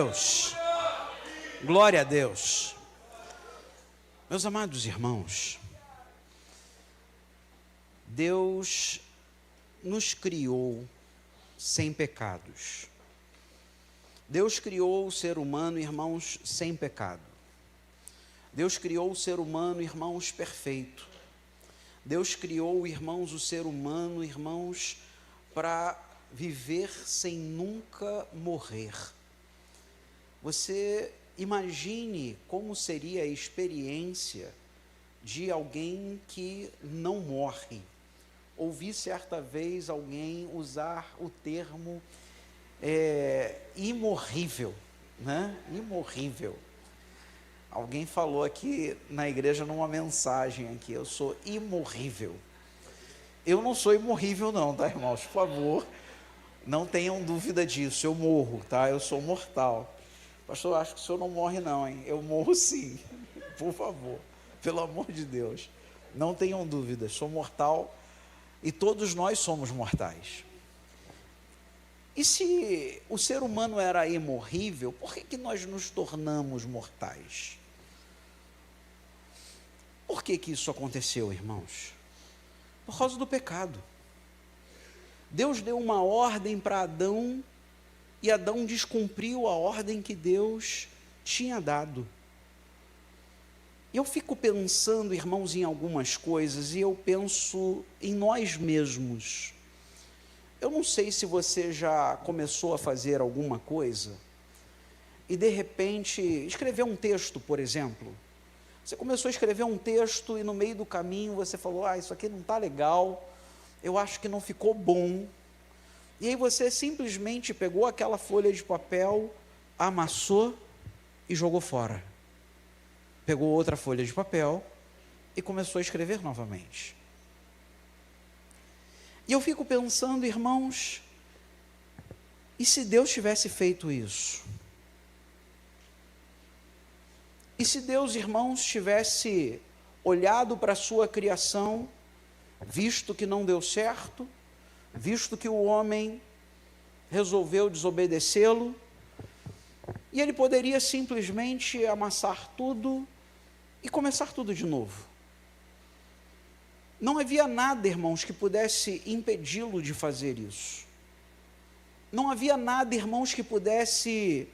Deus, glória a Deus. Meus amados irmãos, Deus nos criou sem pecados. Deus criou o ser humano, irmãos, sem pecado. Deus criou o ser humano, irmãos, perfeito. Deus criou, irmãos, o ser humano, irmãos, para viver sem nunca morrer. Você imagine como seria a experiência de alguém que não morre. Ouvi certa vez alguém usar o termo imorrível, né? Imorrível. Alguém falou aqui na igreja numa mensagem aqui, eu sou imorrível. Eu não sou imorrível não, tá, irmãos? Por favor, não tenham dúvida disso, eu morro, tá? Eu sou mortal. Pastor, acho que o senhor não morre não, hein? Eu morro sim, por favor, pelo amor de Deus. Não tenham dúvida, sou mortal e todos nós somos mortais. E se o ser humano era imorrível, por que nós nos tornamos mortais? Por que isso aconteceu, irmãos? Por causa do pecado. Deus deu uma ordem para Adão, e Adão descumpriu a ordem que Deus tinha dado. E eu fico pensando, irmãos, em algumas coisas, e eu penso em nós mesmos. Eu não sei se você já começou a fazer alguma coisa, e de repente, escrever um texto, por exemplo. Você começou a escrever um texto, e no meio do caminho você falou, isso aqui não está legal, eu acho que não ficou bom. E aí você simplesmente pegou aquela folha de papel, amassou e jogou fora. Pegou outra folha de papel e começou a escrever novamente. E eu fico pensando, irmãos, e se Deus tivesse feito isso? E se Deus, irmãos, tivesse olhado para a sua criação, visto que não deu certo, visto que o homem resolveu desobedecê-lo, e ele poderia simplesmente amassar tudo e começar tudo de novo. Não havia nada, irmãos, que pudesse impedi-lo de fazer isso. Não havia nada, irmãos, que pudesse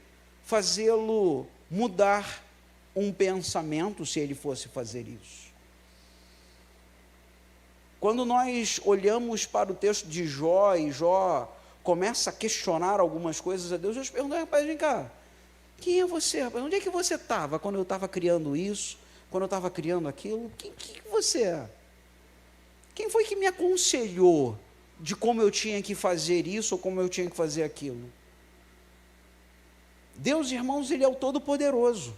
fazê-lo mudar um pensamento, se ele fosse fazer isso. Quando nós olhamos para o texto de Jó, e Jó começa a questionar algumas coisas a Deus, eu pergunto, rapaz, vem cá, quem é você, rapaz? Onde é que você estava quando eu estava criando isso, quando eu estava criando aquilo? Quem você é? Quem foi que me aconselhou de como eu tinha que fazer isso ou como eu tinha que fazer aquilo? Deus, irmãos, Ele é o Todo-Poderoso.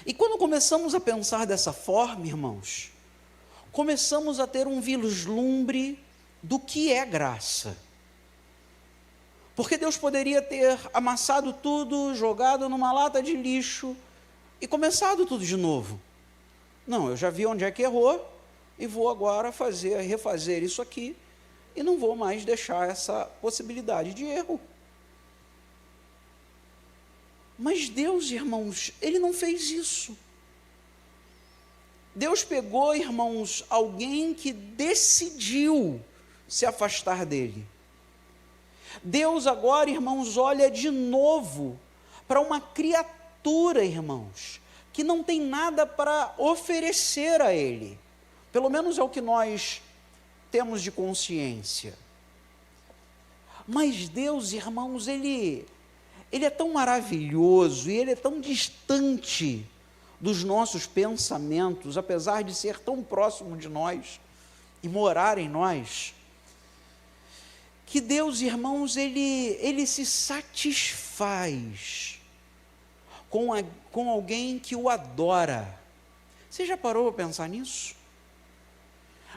E quando começamos a pensar dessa forma, irmãos, começamos a ter um vislumbre do que é graça. Porque Deus poderia ter amassado tudo, jogado numa lata de lixo e começado tudo de novo. Não, eu já vi onde é que errou e vou agora refazer isso aqui e não vou mais deixar essa possibilidade de erro. Mas Deus, irmãos, Ele não fez isso. Deus pegou, irmãos, alguém que decidiu se afastar dele. Deus agora, irmãos, olha de novo para uma criatura, irmãos, que não tem nada para oferecer a ele. Pelo menos é o que nós temos de consciência. Mas Deus, irmãos, Ele é tão maravilhoso e Ele é tão distante dos nossos pensamentos, apesar de ser tão próximo de nós e morar em nós, que Deus, irmãos, Ele se satisfaz com alguém que o adora. Você já parou para pensar nisso?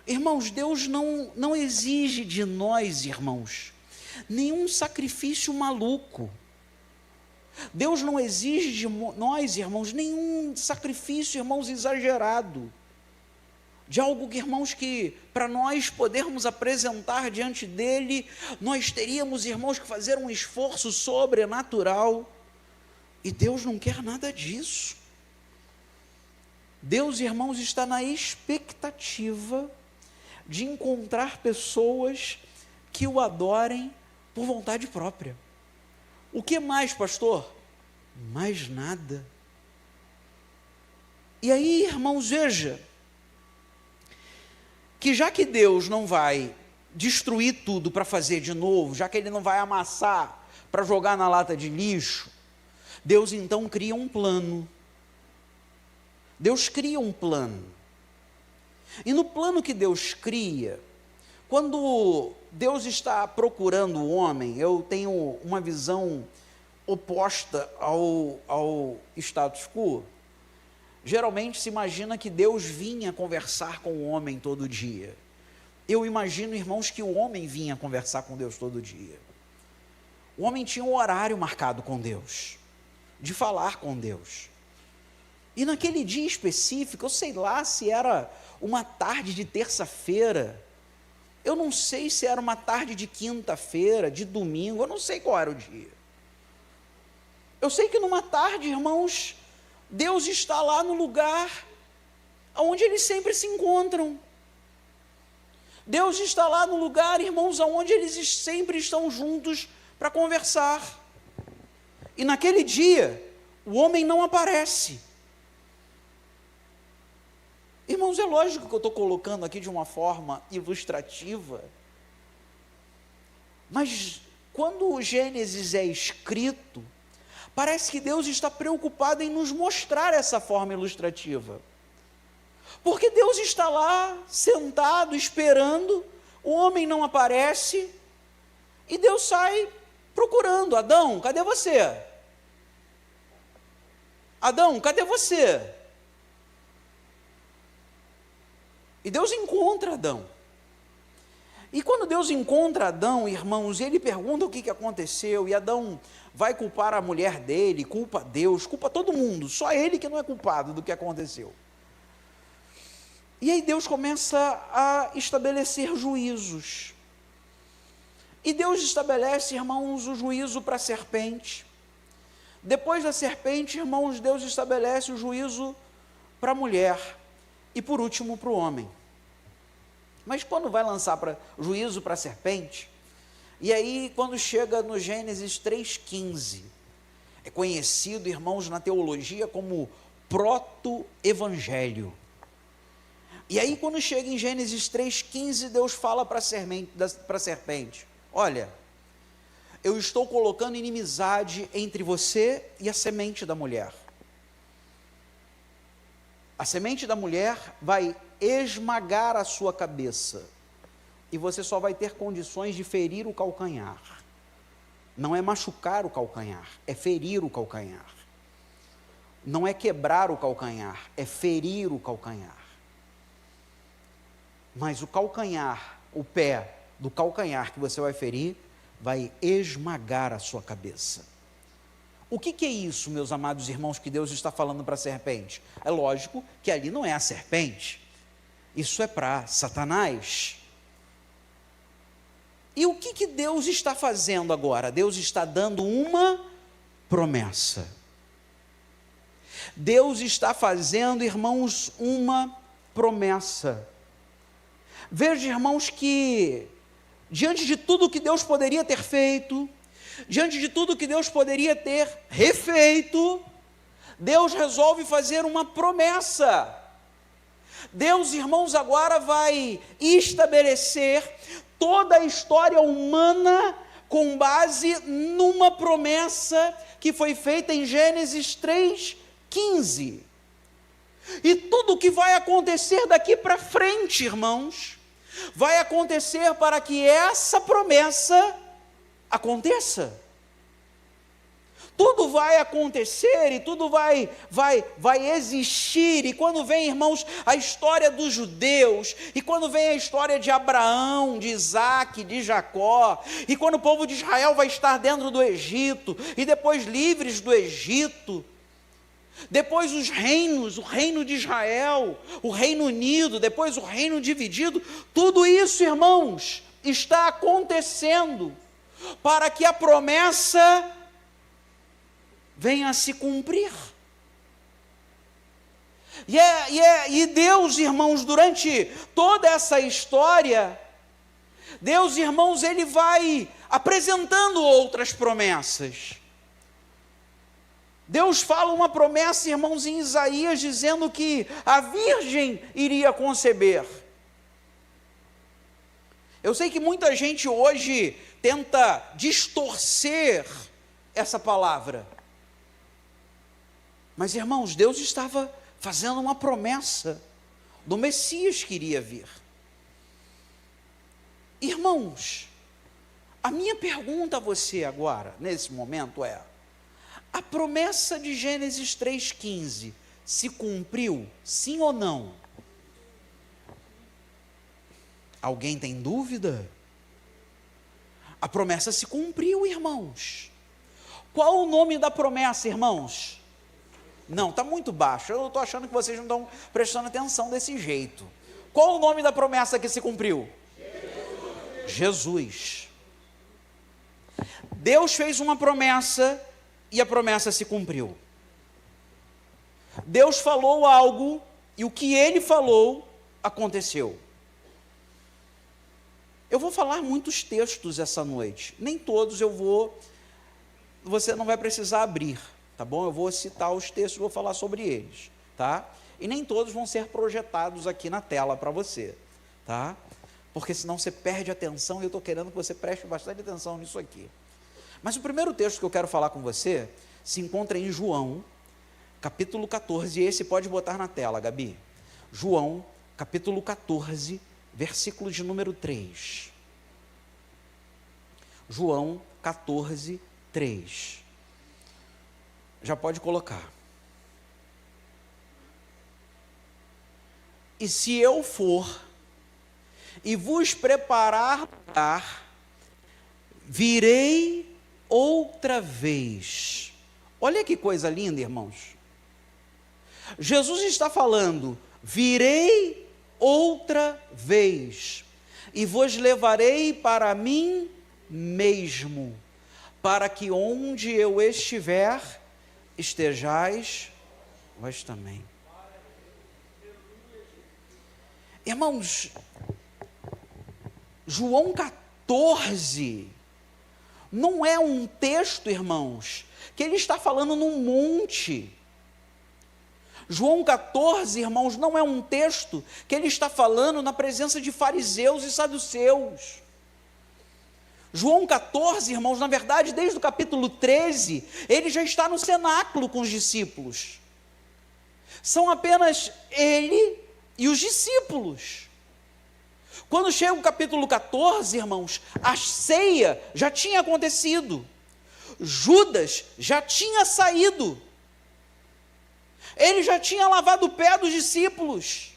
Irmãos, Deus não exige de nós, irmãos, nenhum sacrifício maluco. Deus não exige de nós, irmãos, nenhum sacrifício, irmãos, exagerado. de algo, irmãos, que para nós podermos apresentar diante dele, nós teríamos, irmãos, que fazer um esforço sobrenatural, e Deus não quer nada disso. Deus, irmãos, está na expectativa de encontrar pessoas que o adorem por vontade própria. O que mais, pastor? Mais nada. E aí, irmãos, veja, que já que Deus não vai destruir tudo para fazer de novo, já que Ele não vai amassar para jogar na lata de lixo, Deus então cria um plano. Deus cria um plano. E no plano que Deus cria, quando Deus está procurando o homem, eu tenho uma visão oposta ao status quo. Geralmente se imagina que Deus vinha conversar com o homem todo dia. Eu imagino, irmãos, que o homem vinha conversar com Deus todo dia. O homem tinha um horário marcado com Deus, de falar com Deus. E naquele dia específico, eu sei lá se era uma tarde de terça-feira, eu não sei se era uma tarde de quinta-feira, de domingo, eu não sei qual era o dia. Eu sei que numa tarde, irmãos, Deus está lá no lugar onde eles sempre se encontram. Deus está lá no lugar, irmãos, onde eles sempre estão juntos para conversar. E naquele dia, o homem não aparece. Irmãos, é lógico que eu estou colocando aqui de uma forma ilustrativa, mas quando o Gênesis é escrito, parece que Deus está preocupado em nos mostrar essa forma ilustrativa. Porque Deus está lá, sentado, esperando, o homem não aparece, e Deus sai procurando. Adão, cadê você? Adão, cadê você? E Deus encontra Adão. E quando Deus encontra Adão, irmãos, ele pergunta o que aconteceu, e Adão vai culpar a mulher dele, culpa Deus, culpa todo mundo, só ele que não é culpado do que aconteceu. E aí Deus começa a estabelecer juízos. E Deus estabelece, irmãos, o juízo para a serpente. Depois da serpente, irmãos, Deus estabelece o juízo para a mulher. E por último, para o homem. Mas quando vai lançar juízo para a serpente, e aí quando chega no Gênesis 3,15, é conhecido, irmãos, na teologia como proto-evangelho. E aí quando chega em Gênesis 3,15, Deus fala para a serpente, olha, eu estou colocando inimizade entre você e a semente da mulher. A semente da mulher vai esmagar a sua cabeça, e você só vai ter condições de ferir o calcanhar. Não é machucar o calcanhar, é ferir o calcanhar. Não é quebrar o calcanhar, é ferir o calcanhar. Mas o calcanhar, o pé do calcanhar que você vai ferir, vai esmagar a sua cabeça. O que é isso, meus amados irmãos, que Deus está falando para a serpente? É lógico que ali não é a serpente, isso é para Satanás. E o que Deus está fazendo agora? Deus está dando uma promessa. Deus está fazendo, irmãos, uma promessa. Veja, irmãos, que diante de tudo que Deus poderia ter feito, diante de tudo que Deus poderia ter refeito, Deus resolve fazer uma promessa. Deus, irmãos, agora vai estabelecer toda a história humana com base numa promessa que foi feita em Gênesis 3,15. E tudo que vai acontecer daqui para frente, irmãos, vai acontecer para que essa promessa aconteça. Tudo vai acontecer e tudo vai existir. E quando vem, irmãos, a história dos judeus, e quando vem a história de Abraão, de Isaac, de Jacó, e quando o povo de Israel vai estar dentro do Egito, e depois livres do Egito, depois os reinos, o reino de Israel, o Reino Unido, depois o reino dividido, tudo isso, irmãos, está acontecendo para que a promessa venha a se cumprir. E Deus, irmãos, durante toda essa história, Deus, irmãos, Ele vai apresentando outras promessas. Deus fala uma promessa, irmãos, em Isaías, dizendo que a virgem iria conceber. Eu sei que muita gente hoje tenta distorcer essa palavra. Mas, irmãos, Deus estava fazendo uma promessa do Messias que iria vir. Irmãos, a minha pergunta a você agora, nesse momento, é: a promessa de Gênesis 3,15 se cumpriu, sim ou não? Alguém tem dúvida? A promessa se cumpriu, irmãos. Qual o nome da promessa, irmãos? Não, está muito baixo. Eu estou achando que vocês não estão prestando atenção desse jeito. Qual o nome da promessa que se cumpriu? Jesus. Deus fez uma promessa e a promessa se cumpriu. Deus falou algo e o que Ele falou aconteceu. Eu vou falar muitos textos essa noite. Nem todos você não vai precisar abrir, tá bom? Eu vou citar os textos e vou falar sobre eles, tá? E nem todos vão ser projetados aqui na tela para você, tá? Porque senão você perde a atenção e eu estou querendo que você preste bastante atenção nisso aqui. Mas o primeiro texto que eu quero falar com você se encontra em João, capítulo 14, e esse pode botar na tela, Gabi. João, capítulo 14, versículo de número 3. João 14, 3. Já pode colocar. E se eu for e vos preparar lugar, virei outra vez. Olha que coisa linda, irmãos. Jesus está falando: virei outra vez, e vos levarei para mim mesmo, para que onde eu estiver, estejais vós também. Irmãos, João 14 não é um texto, irmãos, que ele está falando num monte. João 14, irmãos, não é um texto que ele está falando na presença de fariseus e saduceus. João 14, irmãos, na verdade, desde o capítulo 13, ele já está no cenáculo com os discípulos. São apenas ele e os discípulos. Quando chega o capítulo 14, irmãos, a ceia já tinha acontecido. Judas já tinha saído. Ele já tinha lavado o pé dos discípulos.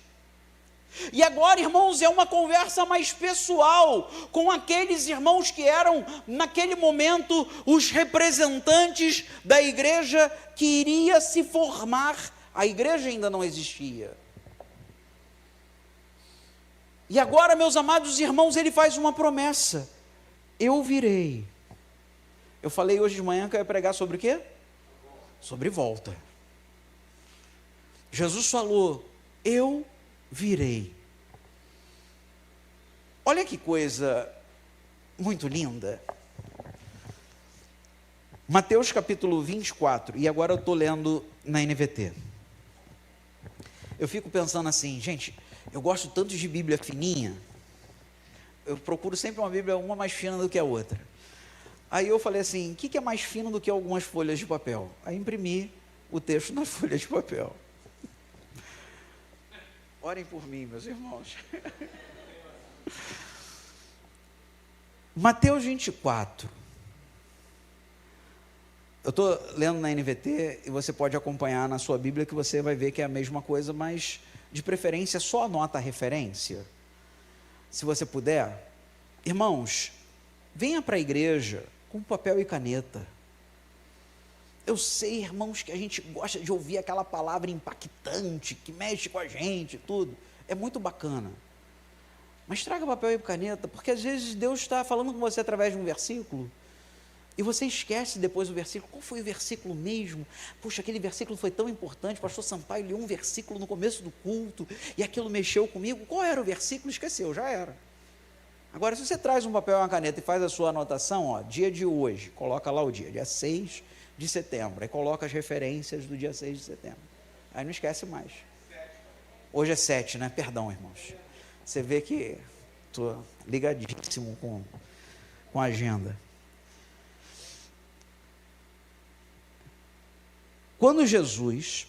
E agora, irmãos, é uma conversa mais pessoal com aqueles irmãos que eram, naquele momento, os representantes da igreja que iria se formar. A igreja ainda não existia. E agora, meus amados irmãos, ele faz uma promessa: eu virei. Eu falei hoje de manhã que eu ia pregar sobre o quê? Sobre volta. Jesus falou: eu virei. Olha que coisa muito linda. Mateus capítulo 24, e agora eu estou lendo na NVT. Eu fico pensando assim, gente, eu gosto tanto de Bíblia fininha, eu procuro sempre uma Bíblia, uma mais fina do que a outra. Aí eu falei assim, o que é mais fino do que algumas folhas de papel? Aí imprimi o texto na folha de papel. Orem por mim, meus irmãos. Mateus 24. Eu estou lendo na NVT e você pode acompanhar na sua Bíblia que você vai ver que é a mesma coisa, mas de preferência só anota a referência, se você puder. Irmãos, venha para a igreja com papel e caneta. Eu sei, irmãos, que a gente gosta de ouvir aquela palavra impactante, que mexe com a gente, tudo. É muito bacana. Mas traga papel e caneta, porque às vezes Deus está falando com você através de um versículo, e você esquece depois o versículo. Qual foi o versículo mesmo? Puxa, aquele versículo foi tão importante, o pastor Sampaio leu um versículo no começo do culto, e aquilo mexeu comigo. Qual era o versículo? Esqueceu, já era. Agora, se você traz um papel e uma caneta e faz a sua anotação, ó, dia de hoje, coloca lá o dia 6 de setembro, aí coloca as referências do dia 6 de setembro. Aí não esquece mais. Hoje é 7, né? Perdão, irmãos. Você vê que estou ligadíssimo com a agenda. Quando Jesus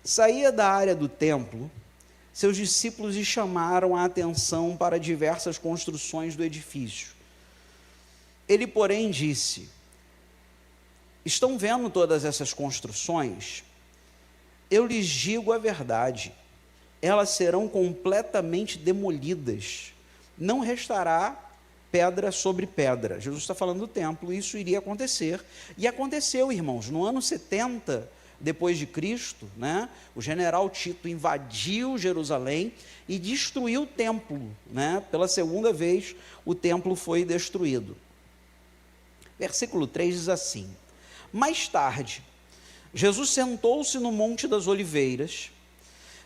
saía da área do templo, seus discípulos lhe chamaram a atenção para diversas construções do edifício. Ele, porém, disse: estão vendo todas essas construções? Eu lhes digo a verdade, elas serão completamente demolidas, não restará pedra sobre pedra. Jesus está falando do templo, isso iria acontecer, e aconteceu, irmãos, no ano 70 depois de Cristo, né, o general Tito invadiu Jerusalém e destruiu o templo, né, pela segunda vez o templo foi destruído. Versículo 3 diz assim: mais tarde, Jesus sentou-se no Monte das Oliveiras,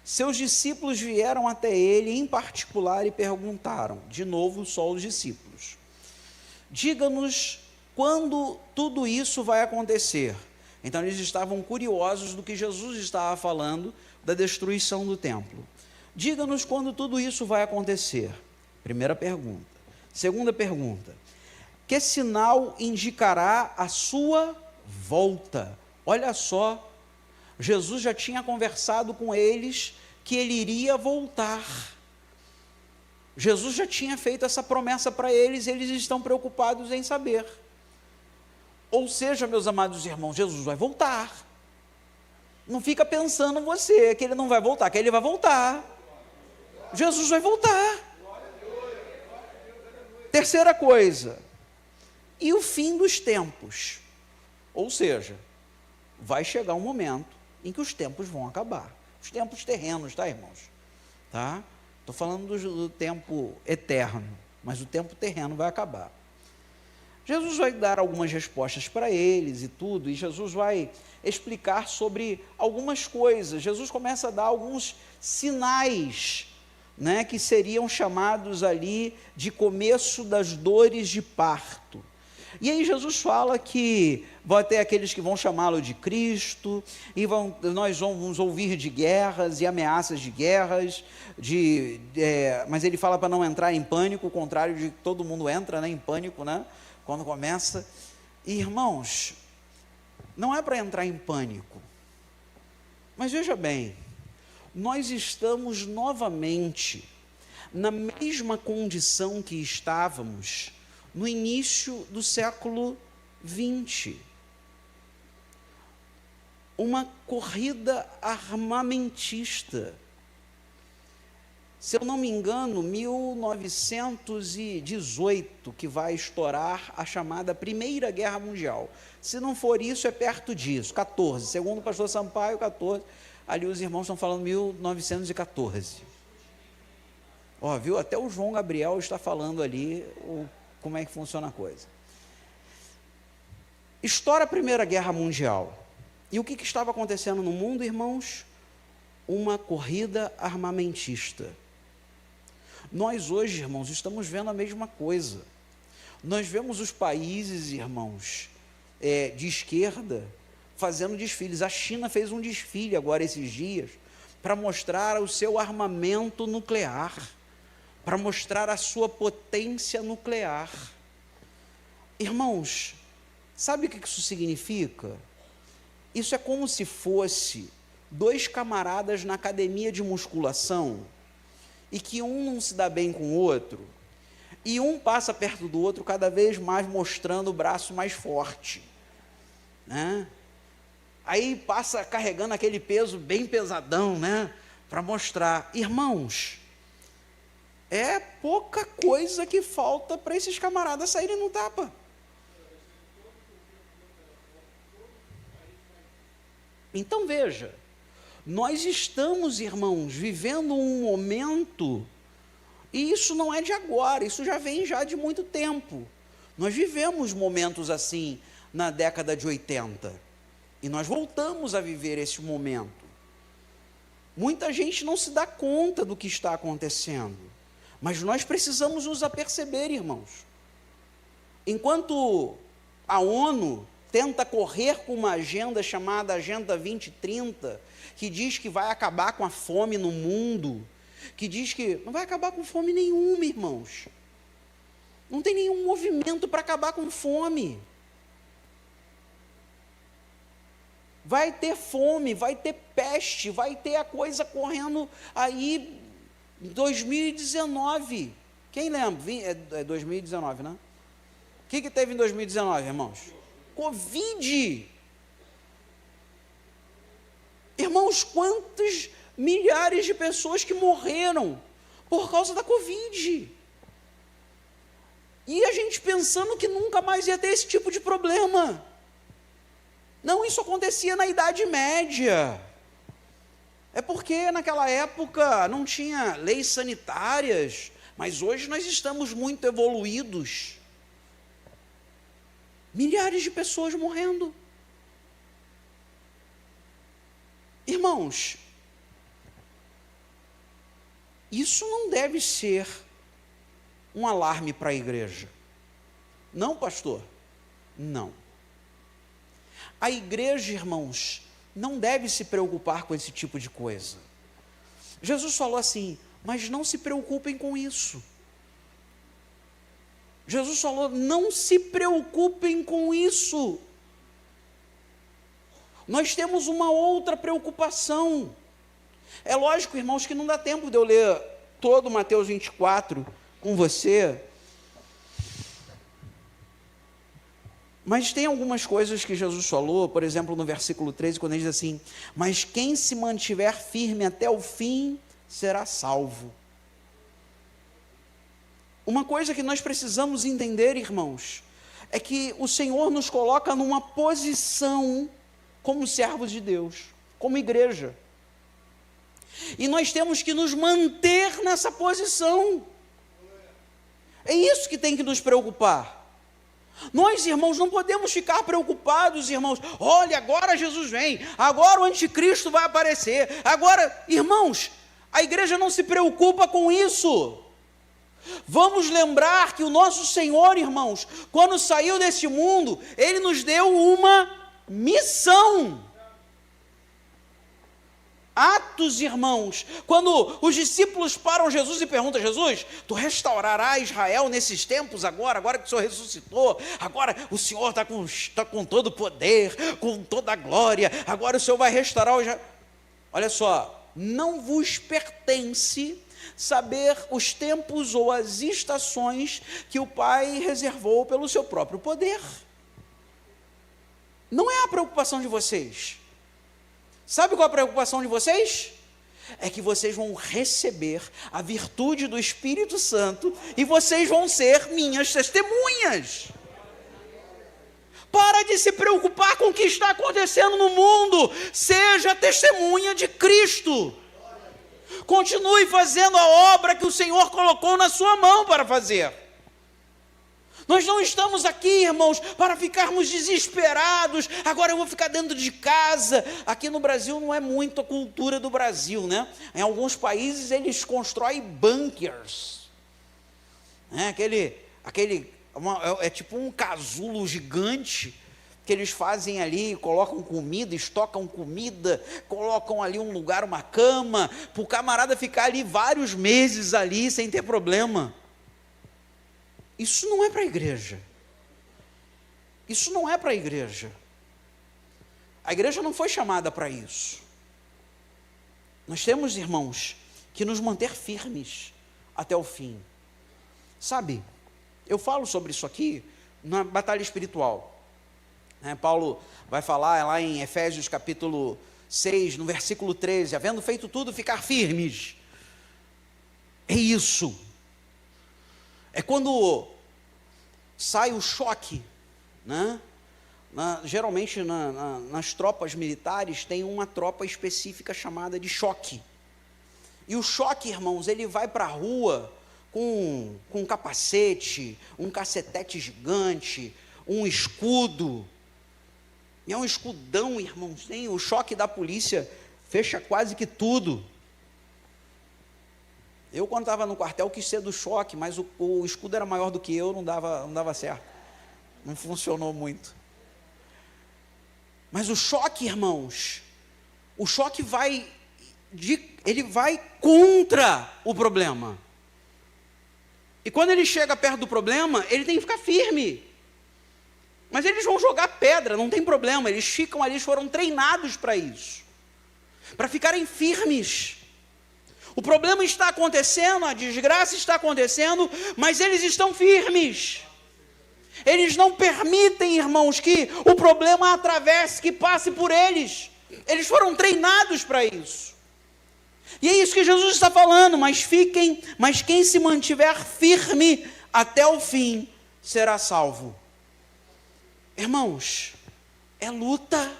seus discípulos vieram até ele em particular e perguntaram, de novo só os discípulos: diga-nos quando tudo isso vai acontecer. Então eles estavam curiosos do que Jesus estava falando da destruição do templo. Diga-nos quando tudo isso vai acontecer. Primeira pergunta. Segunda pergunta: que sinal indicará a sua volta? Olha só, Jesus já tinha conversado com eles que ele iria voltar. Jesus já tinha feito essa promessa para eles, eles estão preocupados em saber. Ou seja, meus amados irmãos, Jesus vai voltar. Não fica pensando você que ele não vai voltar, que ele vai voltar. Jesus vai voltar. Terceira coisa, e o fim dos tempos? Ou seja, vai chegar um momento em que os tempos vão acabar. Os tempos terrenos, tá, irmãos? Tá? Estou falando do tempo eterno, mas o tempo terreno vai acabar. Jesus vai dar algumas respostas para eles e tudo, e Jesus vai explicar sobre algumas coisas. Jesus começa a dar alguns sinais, né, que seriam chamados ali de começo das dores de parto. E aí Jesus fala que vai ter aqueles que vão chamá-lo de Cristo, e nós vamos ouvir de guerras e ameaças de guerras, mas ele fala para não entrar em pânico, o contrário de que todo mundo entra, né, em pânico, né, quando começa. E, irmãos, não é para entrar em pânico, mas veja bem, nós estamos novamente na mesma condição que estávamos no início do século XX. Uma corrida armamentista. Se eu não me engano, 1918, que vai estourar a chamada Primeira Guerra Mundial. Se não for isso, é perto disso, 14. Segundo o pastor Sampaio, 14. Ali os irmãos estão falando 1914. Ó, viu? Até o João Gabriel está falando ali como é que funciona a coisa. Estoura a Primeira Guerra Mundial. E o que estava acontecendo no mundo, irmãos? Uma corrida armamentista. Nós hoje, irmãos, estamos vendo a mesma coisa. Nós vemos os países, irmãos, de esquerda, fazendo desfiles. A China fez um desfile agora esses dias, para mostrar o seu armamento nuclear, para mostrar a sua potência nuclear. Irmãos, sabe o que isso significa? Isso é como se fosse dois camaradas na academia de musculação, e que um não se dá bem com o outro, e um passa perto do outro cada vez mais mostrando o braço mais forte, né? Aí passa carregando aquele peso bem pesadão, né, para mostrar. Irmãos, é pouca coisa que falta para esses camaradas saírem no tapa. Então veja, nós estamos, irmãos, vivendo um momento, e isso não é de agora, isso já vem já de muito tempo. Nós vivemos momentos assim na década de 80, e nós voltamos a viver esse momento. Muita gente não se dá conta do que está acontecendo, mas nós precisamos nos aperceber, irmãos. Enquanto a ONU tenta correr com uma agenda chamada Agenda 2030, que diz que vai acabar com a fome no mundo, que diz que não vai acabar com fome nenhuma, irmãos. Não tem nenhum movimento para acabar com fome. Vai ter fome, vai ter peste, vai ter a coisa correndo aí em 2019. Quem lembra? É 2019, né? O que teve em 2019, irmãos? Covid. Irmãos, quantos milhares de pessoas que morreram por causa da Covid. E a gente pensando que nunca mais ia ter esse tipo de problema. Não, isso acontecia na Idade Média. É porque naquela época não tinha leis sanitárias, mas hoje nós estamos muito evoluídos. Milhares de pessoas morrendo. Irmãos, isso não deve ser um alarme para a igreja. Não, pastor? Não. A igreja, irmãos, não deve se preocupar com esse tipo de coisa. Jesus falou assim, mas não se preocupem com isso. Jesus falou, não se preocupem com isso. Nós temos uma outra preocupação. É lógico, irmãos, que não dá tempo de eu ler todo Mateus 24 com você. Mas tem algumas coisas que Jesus falou, por exemplo, no versículo 13, quando ele diz assim, mas quem se mantiver firme até o fim, será salvo. Uma coisa que nós precisamos entender, irmãos, é que o Senhor nos coloca numa posição como servos de Deus, como igreja. E nós temos que nos manter nessa posição. É isso que tem que nos preocupar. Nós, irmãos, não podemos ficar preocupados, irmãos. Olha, agora Jesus vem, agora o anticristo vai aparecer. Agora, irmãos, a igreja não se preocupa com isso. Vamos lembrar que o nosso Senhor, irmãos, quando saiu desse mundo, Ele nos deu uma missão. Atos, irmãos, quando os discípulos param Jesus e perguntam, Jesus, tu restaurarás Israel nesses tempos agora que o Senhor ressuscitou, agora o Senhor está com todo o poder, com toda a glória, agora o Senhor vai restaurar o Israel. Olha só, não vos pertence saber os tempos ou as estações que o Pai reservou pelo seu próprio poder. Não é a preocupação de vocês. Sabe qual é a preocupação de vocês? É que vocês vão receber a virtude do Espírito Santo e vocês vão ser minhas testemunhas. Para de se preocupar com o que está acontecendo no mundo. Seja testemunha de Cristo. Continue fazendo a obra que o Senhor colocou na sua mão para fazer. Nós não estamos aqui, irmãos, para ficarmos desesperados. Agora eu vou ficar dentro de casa. Aqui no Brasil não é muito a cultura do Brasil, né? Em alguns países eles constroem bunkers. É tipo um casulo gigante que eles fazem ali, colocam comida, estocam comida, colocam ali um lugar, uma cama, para o camarada ficar ali vários meses ali sem ter problema. Isso não é para a igreja. Isso não é para a igreja. A igreja não foi chamada para isso. Nós temos, irmãos, que nos manter firmes até o fim. Sabe, eu falo sobre isso aqui na batalha espiritual. Paulo vai falar lá em Efésios capítulo 6, no versículo 13, havendo feito tudo, ficar firmes. É isso. É quando sai o choque, né? Geralmente nas tropas militares tem uma tropa específica chamada de choque. E o choque, irmãos, ele vai para a rua com um capacete, um cacetete gigante, um escudo. E é um escudão, irmãos. O choque da polícia fecha quase que tudo. Eu, quando estava no quartel, quis ser do choque, mas o escudo era maior do que eu, não dava certo. Não funcionou muito. Mas o choque, irmãos, o choque ele vai contra o problema. E quando ele chega perto do problema, ele tem que ficar firme. Mas eles vão jogar pedra, não tem problema, eles ficam ali, eles foram treinados para isso, para ficarem firmes. O problema está acontecendo, a desgraça está acontecendo, mas eles estão firmes. Eles não permitem, irmãos, que o problema atravesse, que passe por eles. Eles foram treinados para isso. E é isso que Jesus está falando, mas quem se mantiver firme até o fim, será salvo. Irmãos, é luta,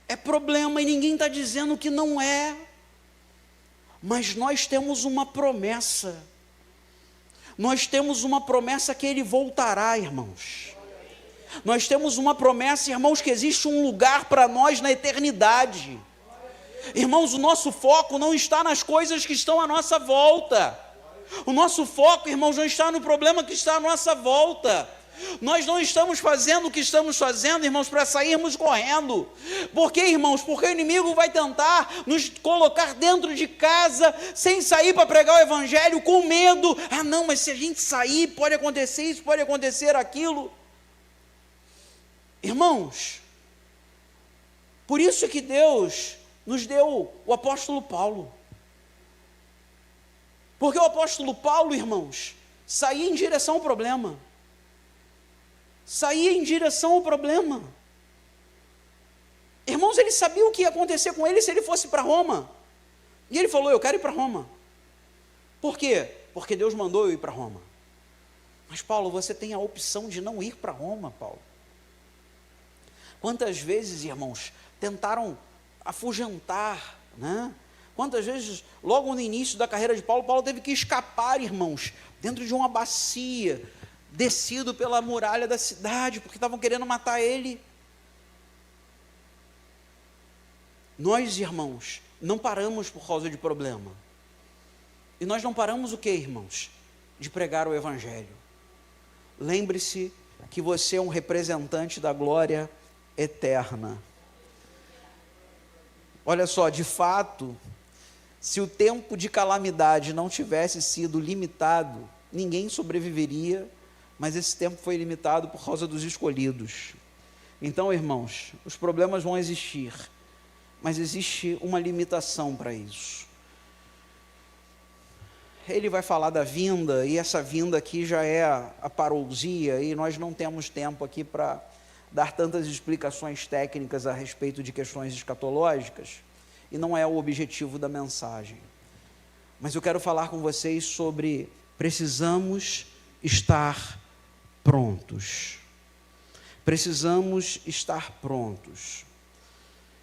é problema, e ninguém está dizendo que não é, mas nós temos uma promessa. Nós temos uma promessa que Ele voltará, irmãos. Nós temos uma promessa, irmãos, que existe um lugar para nós na eternidade. Irmãos, o nosso foco não está nas coisas que estão à nossa volta. O nosso foco, irmãos, não está no problema que está à nossa volta. Nós não estamos fazendo o que estamos fazendo, irmãos, para sairmos correndo. Por quê, irmãos? Porque o inimigo vai tentar nos colocar dentro de casa, sem sair para pregar o evangelho, com medo. Ah, não, mas se a gente sair, pode acontecer isso, pode acontecer aquilo. Irmãos, por isso que Deus nos deu o apóstolo Paulo. Porque o apóstolo Paulo, irmãos, saía em direção ao problema. Saía em direção ao problema. Irmãos, ele sabia o que ia acontecer com ele se ele fosse para Roma. E ele falou, eu quero ir para Roma. Por quê? Porque Deus mandou eu ir para Roma. Mas Paulo, você tem a opção de não ir para Roma, Paulo. Quantas vezes, irmãos, tentaram afugentar, né? Quantas vezes, logo no início da carreira de Paulo, Paulo teve que escapar, irmãos, dentro de uma bacia, descido pela muralha da cidade, porque estavam querendo matar ele. Nós, irmãos, não paramos por causa de problema. E nós não paramos o quê, irmãos? De pregar o evangelho. Lembre-se que você é um representante da glória eterna. Olha só, de fato, se o tempo de calamidade não tivesse sido limitado, ninguém sobreviveria, mas esse tempo foi limitado por causa dos escolhidos. Então, irmãos, os problemas vão existir, mas existe uma limitação para isso. Ele vai falar da vinda, e essa vinda aqui já é a parousia, e nós não temos tempo aqui para dar tantas explicações técnicas a respeito de questões escatológicas, e não é o objetivo da mensagem. Mas eu quero falar com vocês sobre precisamos estar prontos. Precisamos estar prontos.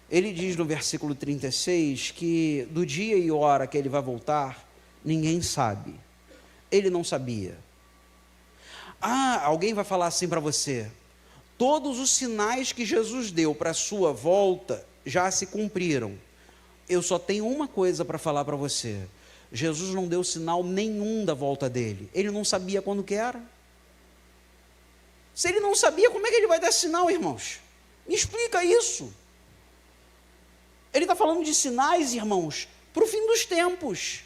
Ele diz no versículo 36 que do dia e hora que ele vai voltar, ninguém sabe. Ele não sabia. Alguém vai falar assim para você: todos os sinais que Jesus deu para a sua volta já se cumpriram. Eu só tenho uma coisa para falar para você: Jesus não deu sinal nenhum da volta dele. Ele não sabia quando que era. Se ele não sabia, como é que ele vai dar sinal, irmãos? Me explica isso. Ele está falando de sinais, irmãos, para o fim dos tempos.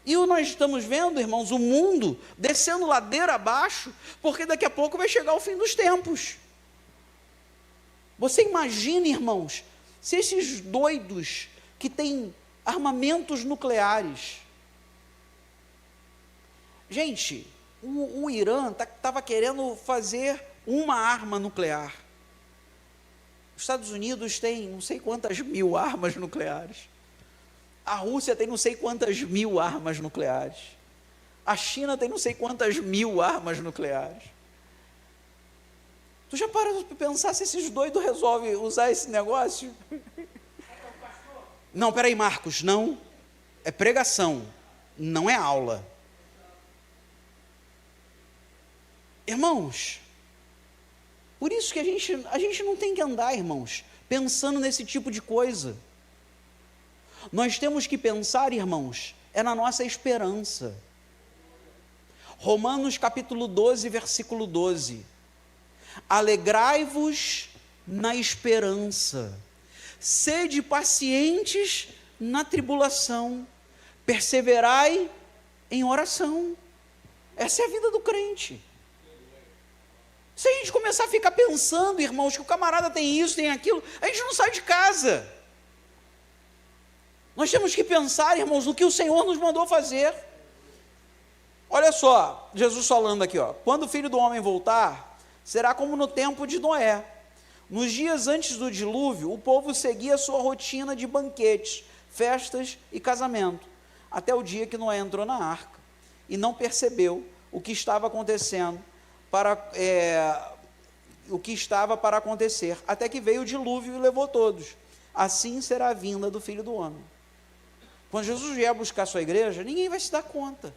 E nós estamos vendo, irmãos, o mundo descendo ladeira abaixo, porque daqui a pouco vai chegar o fim dos tempos. Você imagina, irmãos, se esses doidos que têm armamentos nucleares... Gente, o Irã estava querendo fazer uma arma nuclear. Os Estados Unidos têm não sei quantas mil armas nucleares. A Rússia tem não sei quantas mil armas nucleares. A China tem não sei quantas mil armas nucleares. Tu já parou para pensar se esses doidos resolvem usar esse negócio? Não, peraí, Marcos, não. É pregação, não é aula. Irmãos, por isso que a gente não tem que andar, irmãos, pensando nesse tipo de coisa. Nós temos que pensar, irmãos, é na nossa esperança. Romanos capítulo 12, versículo 12. Alegrai-vos na esperança, sede pacientes na tribulação, perseverai em oração. Essa é a vida do crente. Se a gente começar a ficar pensando, irmãos, que o camarada tem isso, tem aquilo, a gente não sai de casa. Nós temos que pensar, irmãos, no que o Senhor nos mandou fazer. Olha só, Jesus falando aqui, ó, quando o Filho do Homem voltar, será como no tempo de Noé. Nos dias antes do dilúvio, o povo seguia a sua rotina de banquetes, festas e casamento, até o dia que Noé entrou na arca e não percebeu o que estava acontecendo o que estava para acontecer, até que veio o dilúvio e levou todos. Assim será a vinda do Filho do Homem. Quando Jesus vier buscar a sua igreja, ninguém vai se dar conta.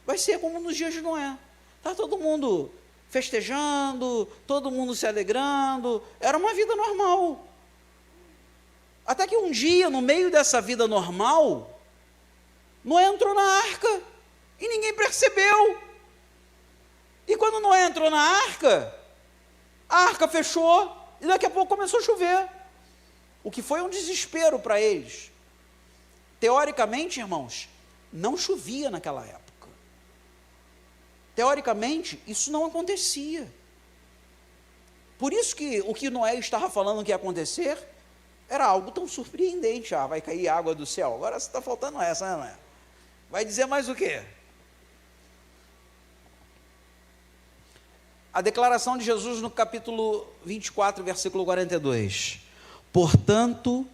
Vai ser como nos dias de Noé. Está todo mundo festejando, todo mundo se alegrando, era uma vida normal. Até que um dia, no meio dessa vida normal, Noé entrou na arca e ninguém percebeu. E quando Noé entrou na arca, a arca fechou e daqui a pouco começou a chover. O que foi um desespero para eles. Teoricamente, irmãos, não chovia naquela época. Teoricamente, isso não acontecia. Por isso que o que Noé estava falando que ia acontecer era algo tão surpreendente. Ah, vai cair água do céu. Agora está faltando essa, né, Noé? Vai dizer mais o quê? A declaração de Jesus no capítulo 24, versículo 42. Portanto,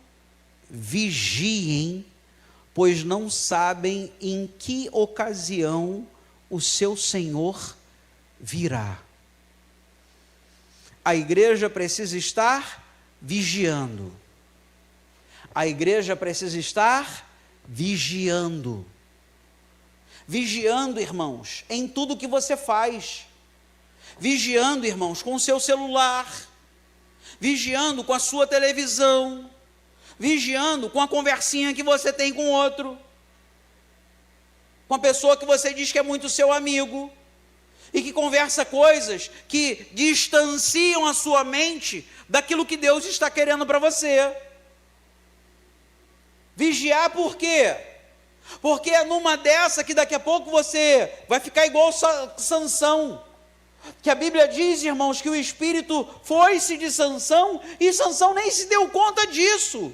vigiem, pois não sabem em que ocasião o seu Senhor virá. A igreja precisa estar vigiando. A igreja precisa estar vigiando. Vigiando, irmãos, em tudo que você faz. Vigiando, irmãos, com o seu celular. Vigiando com a sua televisão. Vigiando com a conversinha que você tem com outro. Com a pessoa que você diz que é muito seu amigo, e que conversa coisas que distanciam a sua mente daquilo que Deus está querendo para você. Vigiar por quê? Porque é numa dessa que daqui a pouco você vai ficar igual Sansão, que a Bíblia diz, irmãos, que o espírito foi-se de Sansão, e Sansão nem se deu conta disso.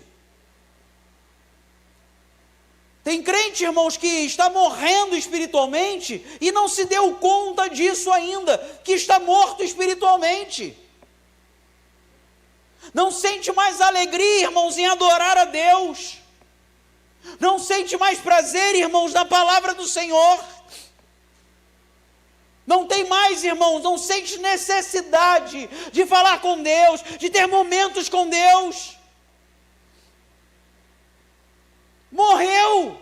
Tem crente, irmãos, que está morrendo espiritualmente e não se deu conta disso ainda, que está morto espiritualmente. Não sente mais alegria, irmãos, em adorar a Deus. Não sente mais prazer, irmãos, na palavra do Senhor. Não tem mais, irmãos, não sente necessidade de falar com Deus, de ter momentos com Deus. Morreu,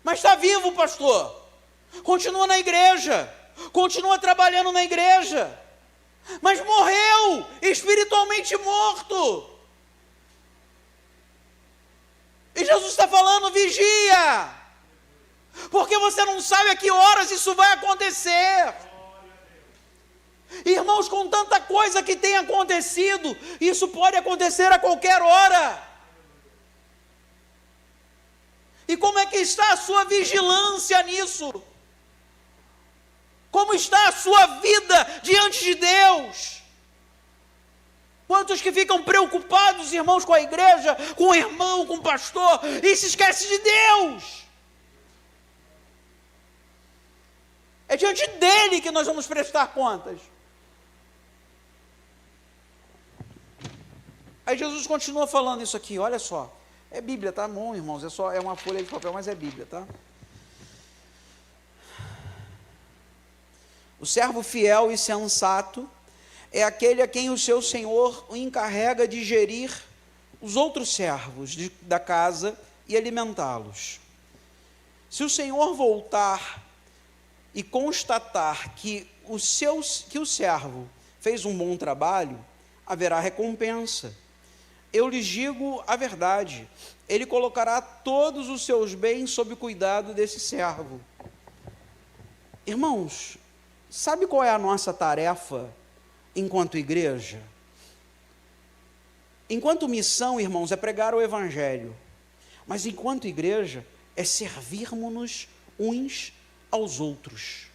mas está vivo, pastor. Continua na igreja, continua trabalhando na igreja, mas morreu, espiritualmente morto. E Jesus está falando, vigia, porque você não sabe a que horas isso vai acontecer. Irmãos, com tanta coisa que tem acontecido, isso pode acontecer a qualquer hora. E como é que está a sua vigilância nisso? Como está a sua vida diante de Deus? Quantos que ficam preocupados, irmãos, com a igreja, com o irmão, com o pastor, e se esquecem de Deus? É diante dele que nós vamos prestar contas. Aí Jesus continua falando isso aqui, olha só. É Bíblia, tá bom, irmãos? É uma folha de papel, mas é Bíblia, tá? O servo fiel e sensato, é aquele a quem o seu senhor o encarrega de gerir os outros servos da casa e alimentá-los. Se o senhor voltar e constatar que o servo fez um bom trabalho, haverá recompensa. Eu lhes digo a verdade, ele colocará todos os seus bens sob o cuidado desse servo. Irmãos, sabe qual é a nossa tarefa enquanto igreja? Enquanto missão, irmãos, é pregar o evangelho, mas enquanto igreja é servirmos-nos uns aos outros.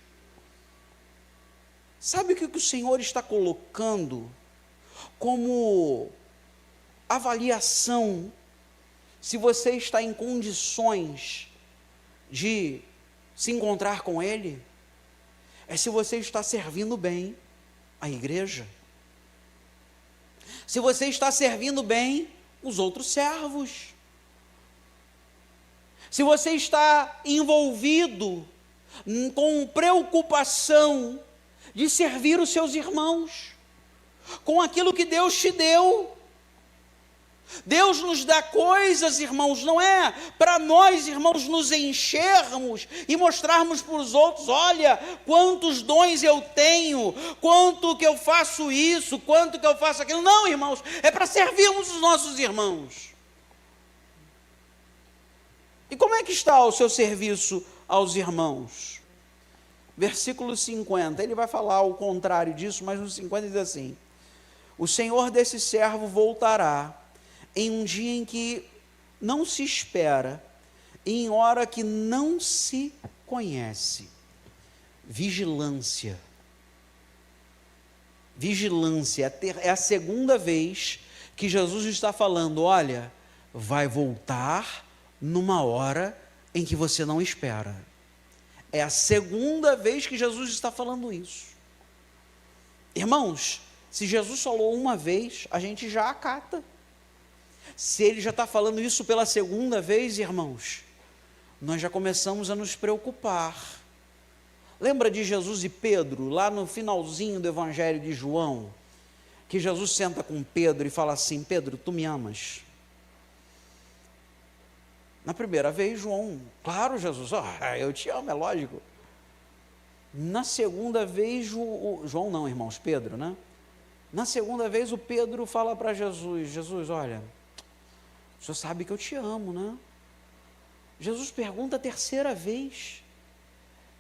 Sabe o que o Senhor está colocando como avaliação se você está em condições de se encontrar com Ele? É se você está servindo bem a igreja, se você está servindo bem os outros servos, se você está envolvido com preocupação de servir os seus irmãos, com aquilo que Deus te deu. Deus nos dá coisas, irmãos, não é para nós, irmãos, nos enchermos e mostrarmos para os outros, olha, quantos dons eu tenho, quanto que eu faço isso, quanto que eu faço aquilo. Não, irmãos, é para servirmos os nossos irmãos. E como é que está o seu serviço aos irmãos? Versículo 50, ele vai falar o contrário disso, mas no 50 diz assim: o senhor desse servo voltará em um dia em que não se espera, e em hora que não se conhece. Vigilância. Vigilância. É a segunda vez que Jesus está falando, olha, vai voltar numa hora em que você não espera. É a segunda vez que Jesus está falando isso. Irmãos, se Jesus falou uma vez, a gente já acata. Se ele já está falando isso pela segunda vez, irmãos, nós já começamos a nos preocupar. Lembra de Jesus e Pedro, lá no finalzinho do Evangelho de João, que Jesus senta com Pedro e fala assim: Pedro, tu me amas? Na primeira vez, João, claro, Jesus, eu te amo, é lógico. Na segunda vez, João não, irmãos, Pedro, né? Na segunda vez, o Pedro fala para Jesus: Jesus, olha, o senhor sabe que eu te amo, né? Jesus pergunta a terceira vez.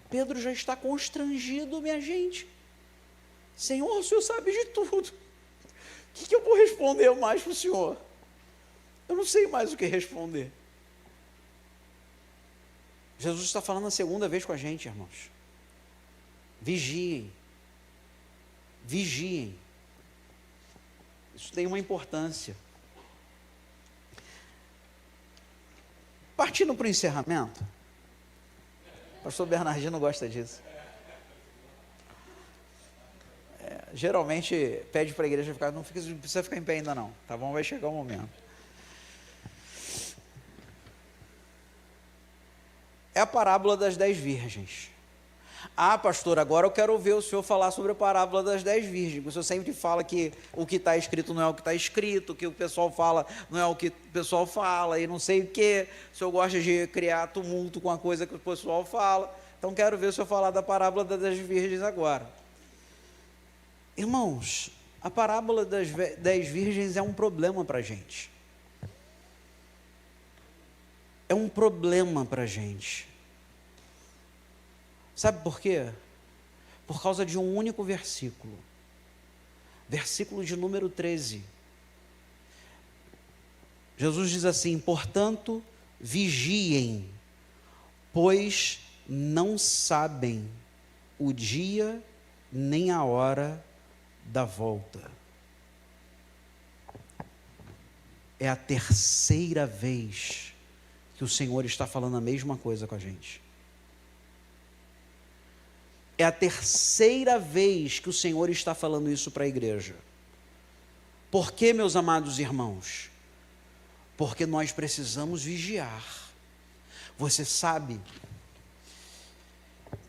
Pedro já está constrangido, minha gente. Senhor, o senhor sabe de tudo. O que eu vou responder mais para o senhor? Eu não sei mais o que responder. Jesus está falando a segunda vez com a gente, irmãos. Vigiem. Vigiem. Isso tem uma importância. Partindo para o encerramento, o pastor Bernardino gosta disso. Geralmente pede para a igreja ficar, não precisa ficar em pé ainda não, tá bom? Vai chegar o momento. É a parábola das 10 virgens. Ah, pastor, agora eu quero ouvir o senhor falar sobre a parábola das 10 virgens. O senhor sempre fala que o que está escrito não é o que está escrito, que o pessoal fala não é o que o pessoal fala, e não sei o que. O senhor gosta de criar tumulto com a coisa que o pessoal fala. Então quero ver o senhor falar da parábola das 10 virgens agora. Irmãos, a parábola das 10 virgens é um problema para a gente. É um problema para a gente. Sabe por quê? Por causa de um único versículo. Versículo de número 13. Jesus diz assim: portanto, vigiem, pois não sabem o dia nem a hora da volta. É a terceira vez que o Senhor está falando a mesma coisa com a gente. É a terceira vez que o Senhor está falando isso para a igreja. Por quê, meus amados irmãos? Porque nós precisamos vigiar. Você sabe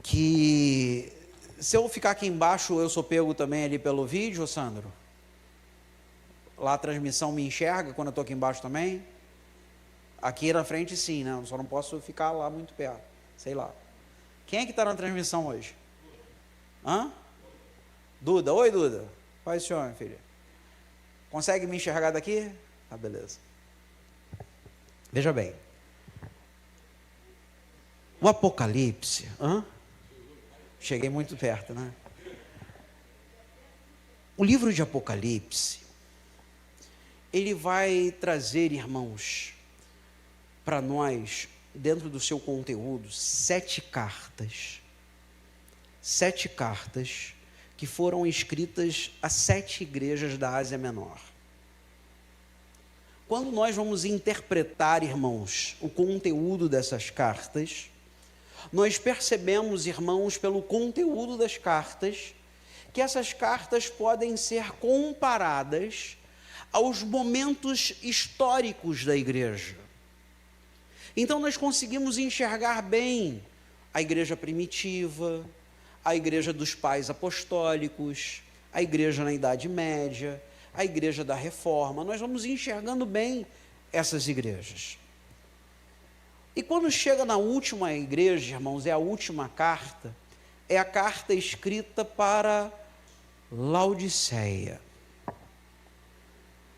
que Se eu ficar aqui embaixo, eu sou pego também ali pelo vídeo, Sandro? Lá a transmissão me enxerga quando eu estou aqui embaixo também? Aqui na frente sim, né? Só não posso ficar lá muito perto, sei lá. Quem é que está na transmissão hoje? Hã? Duda. Oi, Duda. Paz do Senhor, minha filha. Consegue me enxergar daqui? Ah, beleza. Veja bem. O Apocalipse... Hã? Cheguei muito perto, né? O livro de Apocalipse, ele vai trazer, irmãos, para nós, dentro do seu conteúdo, 7 cartas. 7 cartas que foram escritas a 7 igrejas da Ásia Menor. Quando nós vamos interpretar, irmãos, o conteúdo dessas cartas, nós percebemos, irmãos, pelo conteúdo das cartas, que essas cartas podem ser comparadas aos momentos históricos da igreja. Então nós conseguimos enxergar bem a igreja primitiva, a igreja dos pais apostólicos, a igreja na Idade Média, a igreja da Reforma. Nós vamos enxergando bem essas igrejas. E quando chega na última igreja, irmãos, é a última carta, é a carta escrita para Laodiceia.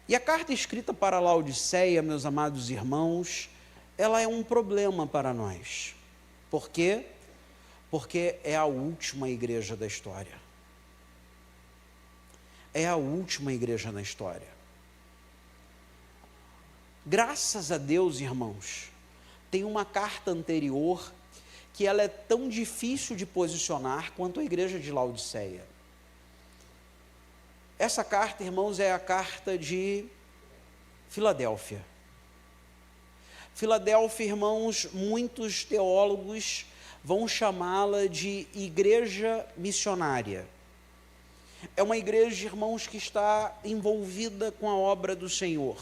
E a carta escrita para Laodiceia, meus amados irmãos, ela é um problema para nós. Por quê? Porque é a última igreja da história. É a última igreja na história. Graças a Deus, irmãos, tem uma carta anterior que ela é tão difícil de posicionar quanto a igreja de Laodiceia. Essa carta, irmãos, é a carta de Filadélfia. Filadélfia, irmãos, muitos teólogos vão chamá-la de igreja missionária. É uma igreja, irmãos, que está envolvida com a obra do Senhor.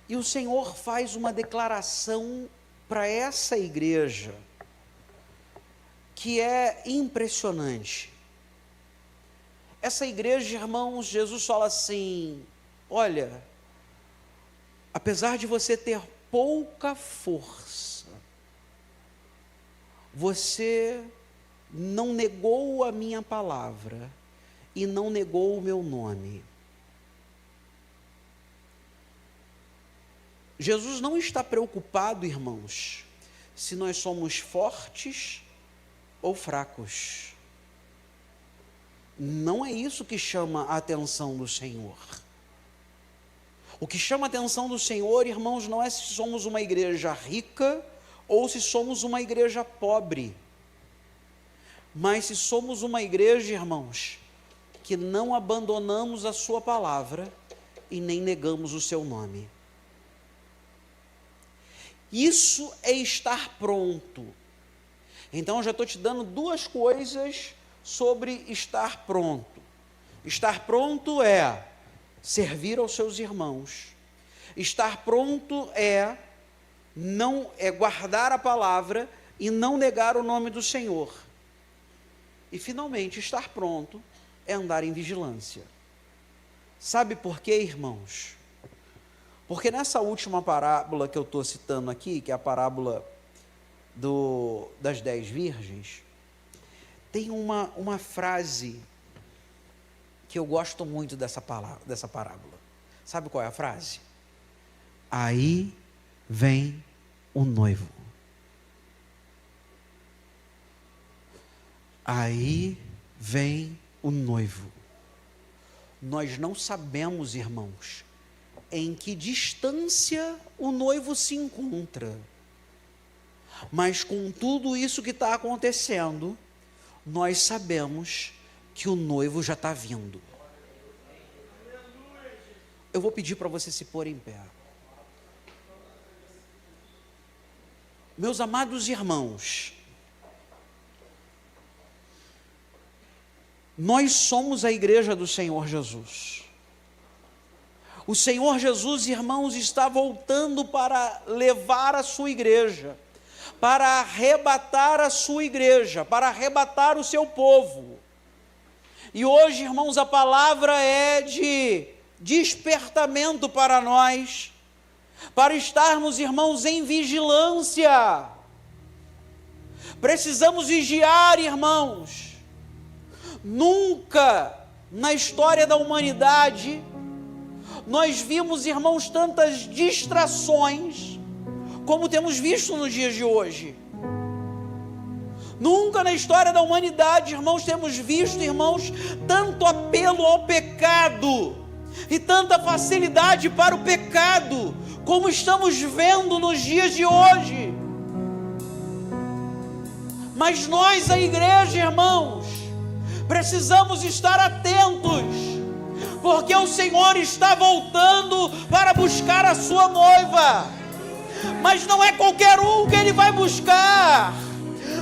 E o Senhor faz uma declaração para essa igreja que é impressionante. Essa igreja, irmãos, Jesus fala assim: olha, apesar de você ter pouca força, você não negou a minha palavra e não negou o meu nome. Jesus não está preocupado, irmãos, se nós somos fortes ou fracos. Não é isso que chama a atenção do Senhor. O que chama a atenção do Senhor, irmãos, não é se somos uma igreja rica ou se somos uma igreja pobre. Mas se somos uma igreja, irmãos, que não abandonamos a sua palavra e nem negamos o seu nome. Isso é estar pronto. Então, eu já estou te dando 2 coisas sobre estar pronto. Estar pronto é servir aos seus irmãos. Estar pronto é guardar a palavra e não negar o nome do Senhor. E, finalmente, estar pronto é andar em vigilância. Sabe por quê, irmãos? Porque nessa última parábola que eu estou citando aqui, que é a parábola das 10 virgens, tem uma frase que eu gosto muito dessa parábola. Sabe qual é a frase? Aí vem o noivo. Aí vem o noivo. Nós não sabemos, irmãos, em que distância o noivo se encontra. Mas com tudo isso que está acontecendo, nós sabemos que o noivo já está vindo. Eu vou pedir para você se pôr em pé. Meus amados irmãos, nós somos a igreja do Senhor Jesus. O Senhor Jesus, irmãos, está voltando para levar a sua igreja, para arrebatar a sua igreja, para arrebatar o seu povo. E hoje, irmãos, a palavra é de despertamento para nós, para estarmos, irmãos, em vigilância. Precisamos vigiar, irmãos. Nunca na história da humanidade nós vimos, irmãos, tantas distrações como temos visto nos dias de hoje. Nunca na história da humanidade, irmãos, temos visto, irmãos, tanto apelo ao pecado e tanta facilidade para o pecado como estamos vendo nos dias de hoje. Mas nós, a igreja, irmãos, precisamos estar atentos, porque o Senhor está voltando para buscar a sua noiva. Mas não é qualquer um que Ele vai buscar,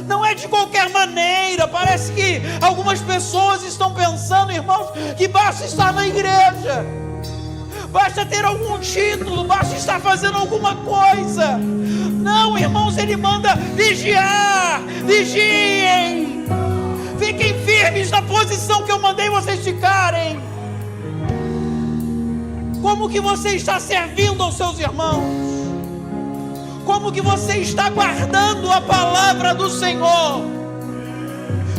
não é de qualquer maneira. Parece que algumas pessoas estão pensando, irmãos, que basta estar na igreja, basta ter algum título, basta estar fazendo alguma coisa. Não, irmãos, Ele manda vigiar. Vigiem, fiquem firmes na posição que eu mandei vocês ficarem. Como que você está servindo aos seus irmãos? Como que você está guardando a palavra do Senhor?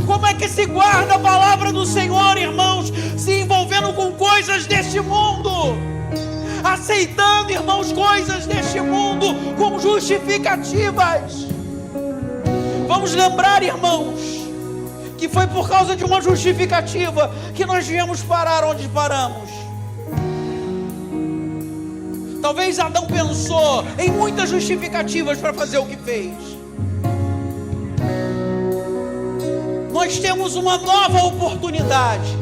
Como é que se guarda a palavra do Senhor, irmãos, se envolvendo com coisas deste mundo? Aceitando, irmãos, coisas deste mundo como justificativas. Vamos lembrar, irmãos, que foi por causa de uma justificativa que nós viemos parar onde paramos. Talvez Adão pensou em muitas justificativas para fazer o que fez. Nós temos uma nova oportunidade.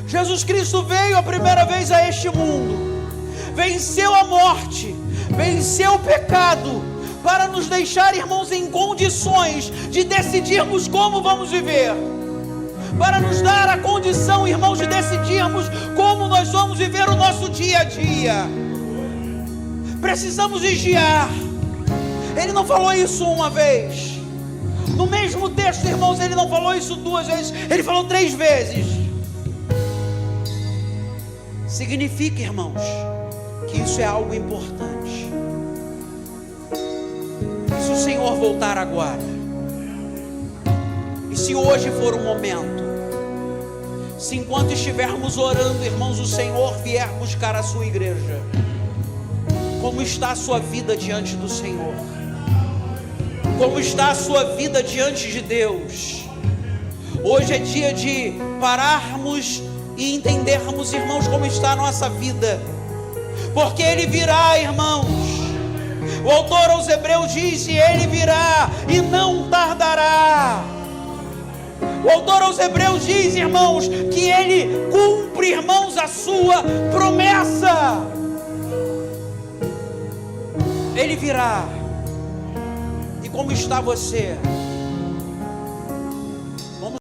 Jesus Cristo veio a primeira vez a este mundo, venceu a morte, venceu o pecado, para nos deixar, irmãos, em condições de decidirmos como vamos viver, para nos dar a condição, irmãos, de decidirmos como nós vamos viver o nosso dia a dia. Precisamos vigiar. Ele não falou isso uma vez. No mesmo texto, irmãos, ele não falou isso duas vezes, ele falou 3 vezes. Significa, irmãos, que isso é algo importante. E se o Senhor voltar agora, e se hoje for o momento, se enquanto estivermos orando, irmãos, o Senhor vier buscar a sua igreja, como está a sua vida diante do Senhor? Como está a sua vida diante de Deus? Hoje é dia de pararmos e entendermos, irmãos, como está a nossa vida, porque Ele virá, irmãos. O autor aos Hebreus diz: Ele virá e não tardará. O autor aos Hebreus diz, irmãos, que Ele cumpre, irmãos, a sua promessa. Ele virá. E como está você?